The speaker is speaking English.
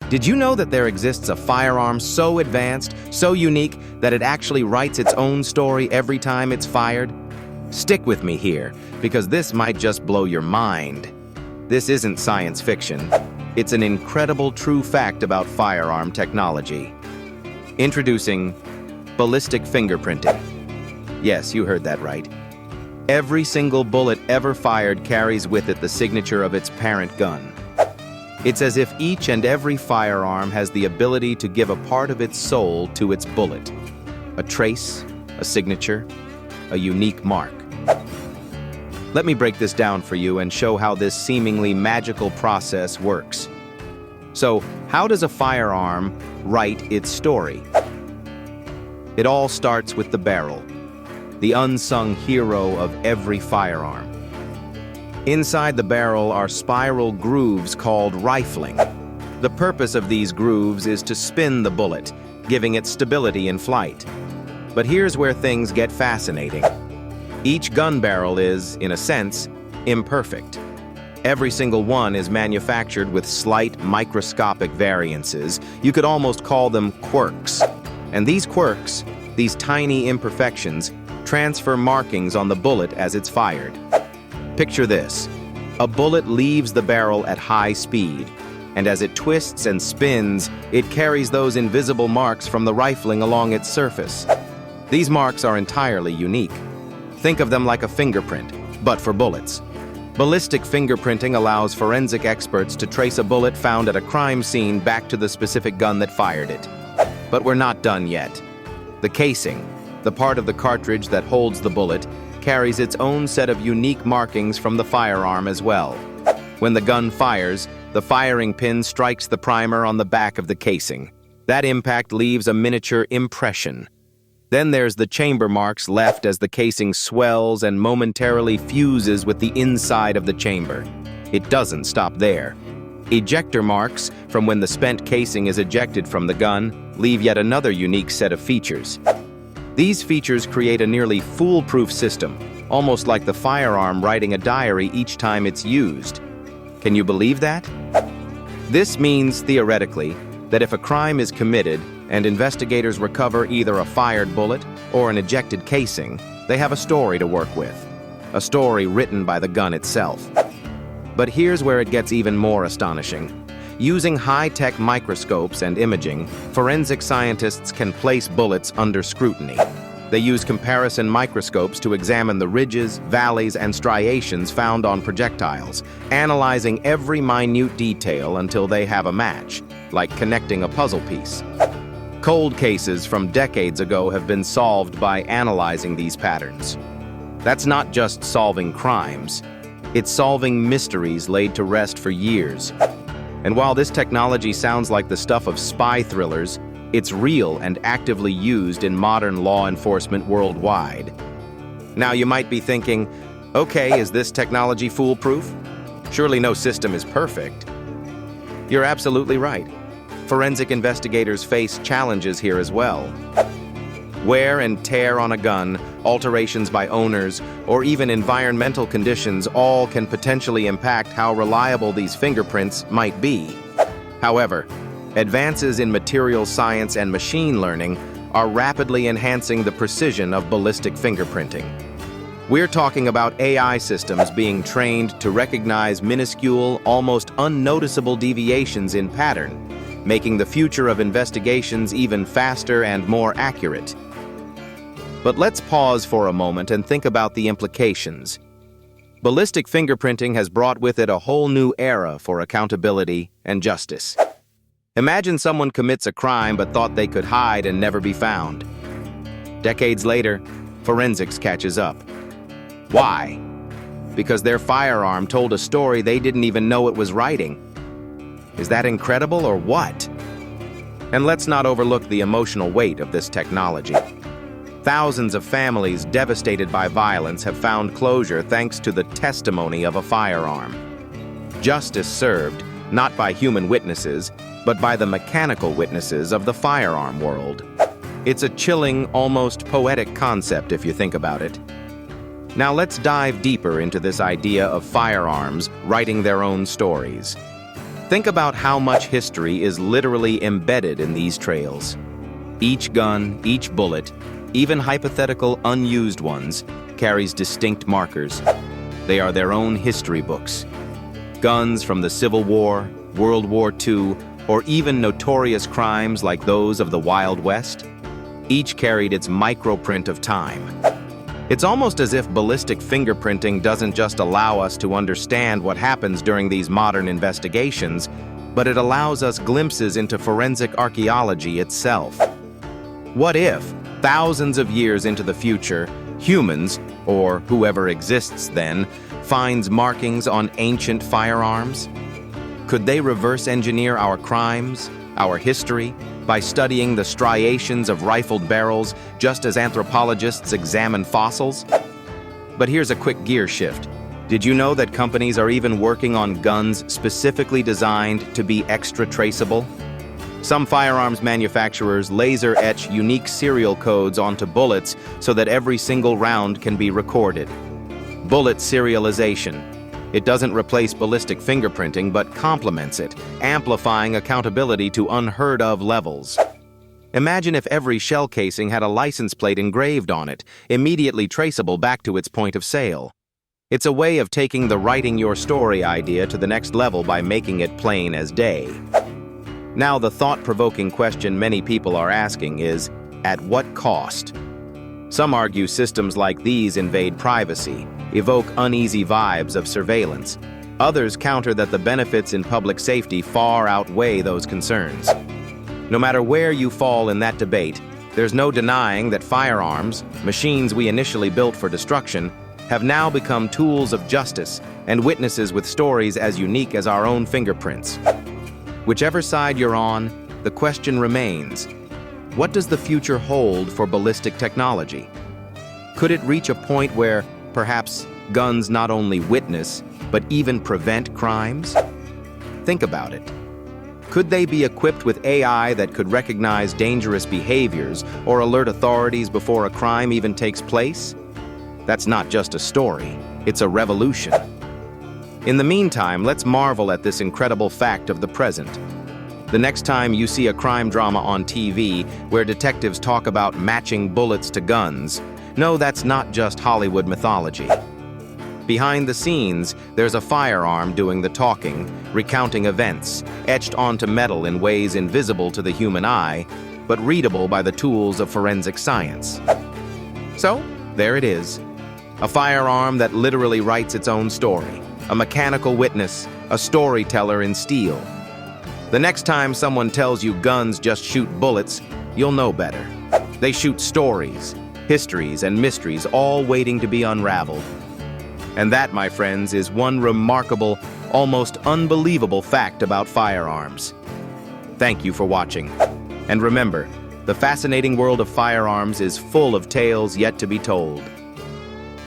Did you know that there exists a firearm so advanced, so unique, that it actually writes its own story every time it's fired? Stick with me here, because this might just blow your mind. This isn't science fiction. It's an incredible true fact about firearm technology. Introducing ballistic fingerprinting. Yes, you heard that right. Every single bullet ever fired carries with it the signature of its parent gun. It's as if each and every firearm has the ability to give a part of its soul to its bullet. A trace, a signature, a unique mark. Let me break this down for you and show how this seemingly magical process works. So, how does a firearm write its story? It all starts with the barrel, the unsung hero of every firearm. Inside the barrel are spiral grooves called rifling. The purpose of these grooves is to spin the bullet, giving it stability in flight. But here's where things get fascinating. Each gun barrel is, in a sense, imperfect. Every single one is manufactured with slight microscopic variances. You could almost call them quirks. And these quirks, these tiny imperfections, transfer markings on the bullet as it's fired. Picture this. A bullet leaves the barrel at high speed, and as it twists and spins, it carries those invisible marks from the rifling along its surface. These marks are entirely unique. Think of them like a fingerprint, but for bullets. Ballistic fingerprinting allows forensic experts to trace a bullet found at a crime scene back to the specific gun that fired it. But we're not done yet. The casing, the part of the cartridge that holds the bullet, carries its own set of unique markings from the firearm as well. When the gun fires, the firing pin strikes the primer on the back of the casing. That impact leaves a miniature impression. Then there's the chamber marks left as the casing swells and momentarily fuses with the inside of the chamber. It doesn't stop there. Ejector marks, from when the spent casing is ejected from the gun, leave yet another unique set of features. These features create a nearly foolproof system, almost like the firearm writing a diary each time it's used. Can you believe that? This means, theoretically, that if a crime is committed and investigators recover either a fired bullet or an ejected casing, they have a story to work with, a story written by the gun itself. But here's where it gets even more astonishing. Using high-tech microscopes and imaging, forensic scientists can place bullets under scrutiny. They use comparison microscopes to examine the ridges, valleys, and striations found on projectiles, analyzing every minute detail until they have a match, like connecting a puzzle piece. Cold cases from decades ago have been solved by analyzing these patterns. That's not just solving crimes, it's solving mysteries laid to rest for years. And while this technology sounds like the stuff of spy thrillers, it's real and actively used in modern law enforcement worldwide. Now you might be thinking, okay, is this technology foolproof? Surely no system is perfect. You're absolutely right. Forensic investigators face challenges here as well. Wear and tear on a gun, alterations by owners, or even environmental conditions all can potentially impact how reliable these fingerprints might be. However, advances in material science and machine learning are rapidly enhancing the precision of ballistic fingerprinting. We're talking about AI systems being trained to recognize minuscule, almost unnoticeable deviations in pattern, making the future of investigations even faster and more accurate. But let's pause for a moment and think about the implications. Ballistic fingerprinting has brought with it a whole new era for accountability and justice. Imagine someone commits a crime but thought they could hide and never be found. Decades later, forensics catches up. Why? Because their firearm told a story they didn't even know it was writing. Is that incredible or what? And let's not overlook the emotional weight of this technology. Thousands of families devastated by violence have found closure thanks to the testimony of a firearm. Justice served, not by human witnesses, but by the mechanical witnesses of the firearm world. It's a chilling, almost poetic concept if you think about it. Now let's dive deeper into this idea of firearms writing their own stories. Think about how much history is literally embedded in these trails. Each gun, each bullet, even hypothetical unused ones, carries distinct markers. They are their own history books. Guns from the Civil War, World War II, or even notorious crimes like those of the Wild West, each carried its microprint of time. It's almost as if ballistic fingerprinting doesn't just allow us to understand what happens during these modern investigations, but it allows us glimpses into forensic archaeology itself. What if, thousands of years into the future, humans, or whoever exists then, finds markings on ancient firearms? Could they reverse engineer our crimes, our history, by studying the striations of rifled barrels just as anthropologists examine fossils? But here's a quick gear shift. Did you know that companies are even working on guns specifically designed to be extra traceable? Some firearms manufacturers laser etch unique serial codes onto bullets so that every single round can be recorded. Bullet serialization. It doesn't replace ballistic fingerprinting, but complements it, amplifying accountability to unheard-of levels. Imagine if every shell casing had a license plate engraved on it, immediately traceable back to its point of sale. It's a way of taking the writing your story idea to the next level by making it plain as day. Now, the thought-provoking question many people are asking is, at what cost? Some argue systems like these invade privacy, evoke uneasy vibes of surveillance. Others counter that the benefits in public safety far outweigh those concerns. No matter where you fall in that debate, there's no denying that firearms, machines we initially built for destruction, have now become tools of justice and witnesses with stories as unique as our own fingerprints. Whichever side you're on, the question remains, what does the future hold for ballistic technology? Could it reach a point where, perhaps, guns not only witness, but even prevent crimes? Think about it. Could they be equipped with AI that could recognize dangerous behaviors or alert authorities before a crime even takes place? That's not just a story, it's a revolution. In the meantime, let's marvel at this incredible fact of the present. The next time you see a crime drama on TV where detectives talk about matching bullets to guns, no, that's not just Hollywood mythology. Behind the scenes, there's a firearm doing the talking, recounting events, etched onto metal in ways invisible to the human eye, but readable by the tools of forensic science. So, there it is. A firearm that literally writes its own story. A mechanical witness, a storyteller in steel. The next time someone tells you guns just shoot bullets, you'll know better. They shoot stories, histories, and mysteries, all waiting to be unraveled. And that, my friends, is one remarkable, almost unbelievable fact about firearms. Thank you for watching. And remember, the fascinating world of firearms is full of tales yet to be told.